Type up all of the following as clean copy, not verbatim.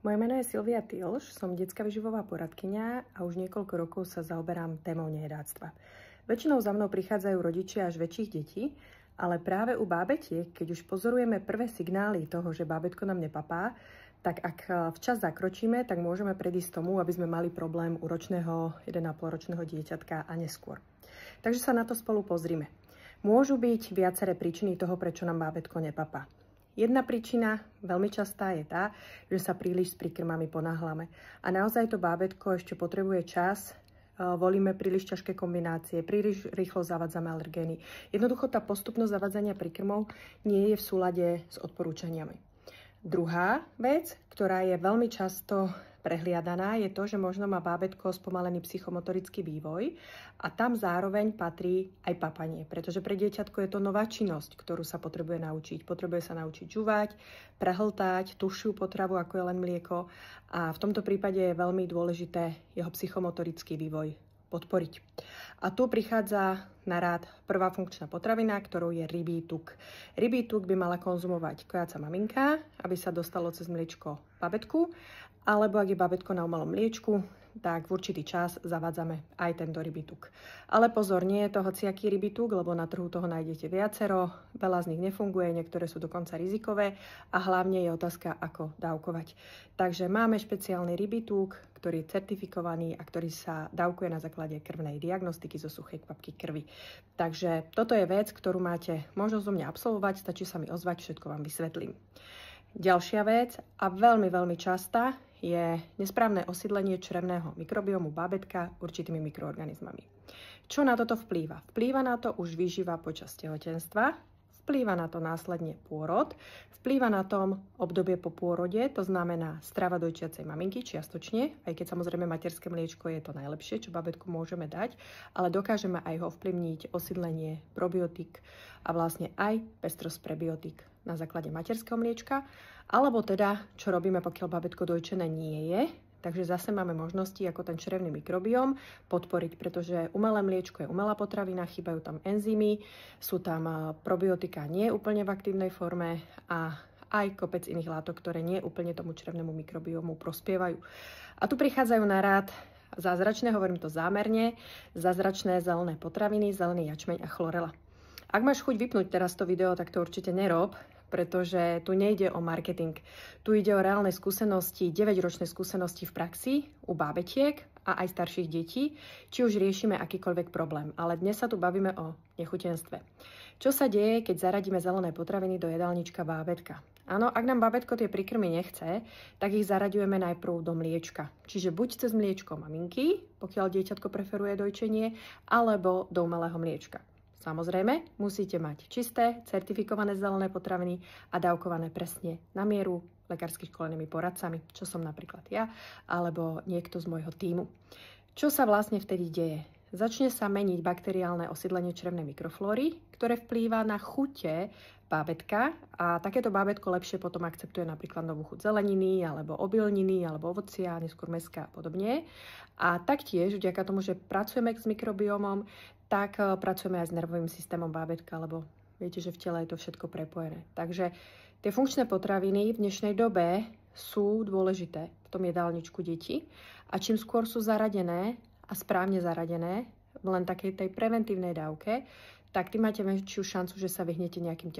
Moje meno je Silvia Tilš, som detská výživová poradkyňa a už niekoľko rokov sa zaoberám témou nejedáctva. Väčšinou za mnou prichádzajú rodičia až väčších detí, ale práve u bábetiek, keď už pozorujeme prvé signály toho, že bábätko nám nepapá, tak ak včas zakročíme, tak môžeme predísť tomu, aby sme mali problém u ročného, 1,5-ročného dieťatka a neskôr. Takže sa na to spolu pozrime. Môžu byť viaceré príčiny toho, prečo nám bábätko nepapá. Jedna príčina, veľmi častá, je tá, že sa príliš s príkrmami ponáhľame. A naozaj to bábätko ešte potrebuje čas, volíme príliš ťažké kombinácie, príliš rýchlo zavádzame alergény. Jednoducho tá postupnosť zavádzania príkrmov nie je v súlade s odporúčaniami. Druhá vec, ktorá je veľmi často prehliadaná, je to, že možno má bábätko spomalený psychomotorický vývoj a tam zároveň patrí aj papanie, pretože pre dieťatko je to nová činnosť, ktorú sa potrebuje naučiť. Potrebuje sa naučiť žuvať, prehltať tužšiu potravu, ako je len mlieko, a v tomto prípade je veľmi dôležité jeho psychomotorický vývoj podporiť. A tu prichádza na rád prvá funkčná potravina, ktorou je rybí tuk. Rybí tuk by mala konzumovať kojaca maminka, aby sa dostalo cez mliečko bábätku, alebo ak je bábätko na umelom mliečku, tak v určitý čas zavádzame aj tento rybí tuk. Ale pozor, nie je to hociaký rybí tuk, lebo na trhu toho nájdete viacero, veľa z nich nefunguje, niektoré sú dokonca rizikové a hlavne je otázka, ako dávkovať. Takže máme špeciálny rybí tuk, ktorý je certifikovaný a ktorý sa dávkuje na základe krvnej diagnostiky zo suchej kvapky krvi. Takže toto je vec, ktorú máte možnosť u mňa absolvovať, stačí sa mi ozvať, všetko vám vysvetlím. Ďalšia vec a veľmi, veľmi častá je nesprávne osídlenie črevného mikrobiomu bábätka určitými mikroorganizmami. Čo na toto vplýva? Vplýva na to už výživa počas tehotenstva, vplýva na to následne pôrod, vplýva na tom obdobie po pôrode, to znamená strava dojčiacej maminky čiastočne, aj keď samozrejme materské mliečko je to najlepšie, čo bábätku môžeme dať, ale dokážeme aj ho vplyvniť osídlenie probiotik a vlastne aj pestrosť prebiotik na základe materského mliečka, alebo teda, čo robíme, pokiaľ bábätko dojčené nie je. Takže zase máme možnosti, ako ten črevný mikrobióm podporiť, pretože umelé mliečko je umelá potravina, chýbajú tam enzymy, sú tam probiotika nie úplne v aktívnej forme a aj kopec iných látok, ktoré nie úplne tomu črevnému mikrobiomu prospievajú. A tu prichádzajú na rád zázračné, hovorím to zámerne, zázračné zelené potraviny, zelený jačmeň a chlorela. Ak máš chuť vypnúť teraz to video, tak to určite nerob, pretože tu nejde o marketing. Tu ide o reálne skúsenosti, 9-ročné skúsenosti v praxi u bábätiek a aj starších detí, či už riešime akýkoľvek problém. Ale dnes sa tu bavíme o nechutenstve. Čo sa deje, keď zaradíme zelené potraviny do jedálnička bábätka? Áno, ak nám bábätko tie príkrmy nechce, tak ich zaraďujeme najprv do mliečka. Čiže buď cez mliečko maminky, pokiaľ dieťatko preferuje dojčenie, alebo do umelého mliečka. Samozrejme, musíte mať čisté, certifikované zelené potraviny a dávkované presne na mieru lekársky školenými poradcami, čo som napríklad ja, alebo niekto z môjho tímu. Čo sa vlastne vtedy deje? Začne sa meniť bakteriálne osídlenie črevnej mikroflóry, ktoré vplýva na chute bábätka a takéto bábätko lepšie potom akceptuje napríklad novú chuť zeleniny, alebo obilniny, alebo ovocia, neskôr mäska a podobne. A taktiež, vďaka tomu, že pracujeme s mikrobiomom, tak pracujeme aj s nervovým systémom bábätka, lebo viete, že v tele je to všetko prepojené. Takže tie funkčné potraviny v dnešnej dobe sú dôležité v tom jedálničku detí a čím skôr sú zaradené a správne zaradené v len takej tej preventívnej dávke, tak tým máte väčšiu šancu, že sa vyhnete nejakým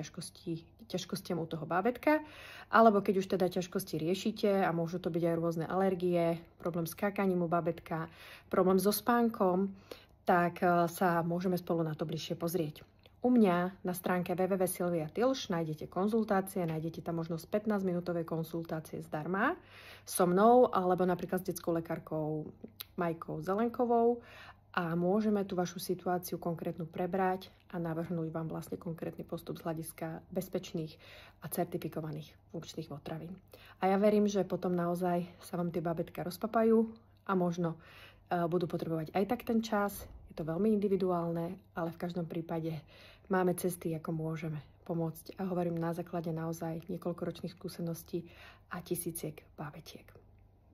ťažkostiam u toho bábätka, alebo keď už teda ťažkosti riešite a môžu to byť aj rôzne alergie, problém s kákaním u bábätka, problém so spánkom, tak sa môžeme spolu na to bližšie pozrieť. U mňa na stránke www.silviatilš nájdete konzultácie, nájdete tam možnosť 15-minútovej konzultácie zdarma so mnou alebo napríklad s detskou lekárkou Majkou Zelenkovou a môžeme tú vašu situáciu konkrétnu prebrať a navrhnúť vám vlastne konkrétny postup z hľadiska bezpečných a certifikovaných funkčných potravín. A ja verím, že potom naozaj sa vám tie bábätka rozpapajú a možno budú potrebovať aj tak ten čas. Je to veľmi individuálne, ale v každom prípade máme cesty, ako môžeme pomôcť. A hovorím na základe naozaj niekoľkoročných skúseností a tisíciek bábätiek.